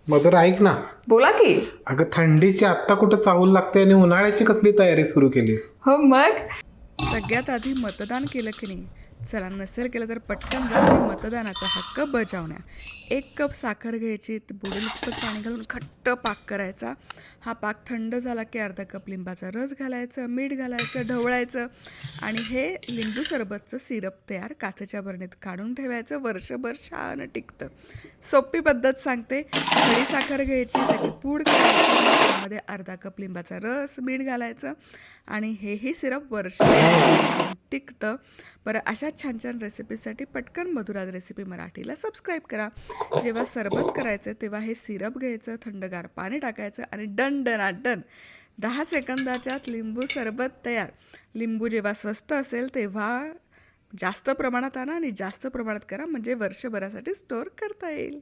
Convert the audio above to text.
मधुर ऐक ना. बोला की. अगं थंडीची आत्ता कुठं चावल लागते आणि उन्हाळ्याची कसली तयारी सुरू केलीस? हो मग. सगळ्यात आधी मतदान केलं की नाही. चला, नसेल केलं तर पटकन जा आणि मतदानाचा हक्क बजावण्या. 1 कप साखर घ्यायची, ते बुडीत पाणी घालून घट्ट पाक करायचा. हा पाक थंड झाला की अर्धा कप लिंबाचा रस घालायचं, मीठ घालायचं, ढवळायचं आणि हे लिंबू सरबतचं सिरप तयार काचेच्या बरणीत काढून ठेवायचं. वर्षभर छान टिकतं. सोपी पद्धत सांगते. खडी साखर घ्यायची, त्याची पूड करायची, त्यामध्ये अर्धा कप लिंबाचा रस, मीठ घालायचं आणि हेही सिरप वर्ष टिकतं. बरं, अशा छान छान रेसिपीसाठी पटकन मधुराज रेसिपी मराठीला सबस्क्राईब करा. जेव्हा सरबत करायचं तेव्हा हे सिरप घ्यायचं, थंडगार पाणी टाकायचं आणि डन 10 सेकंदाच्यात लिंबू सरबत तयार. लिंबू जेव्हा स्वस्त असेल तेव्हा जास्त प्रमाणात आणा आणि जास्त प्रमाणात करा, म्हणजे वर्षभरासाठी स्टोअर करता येईल.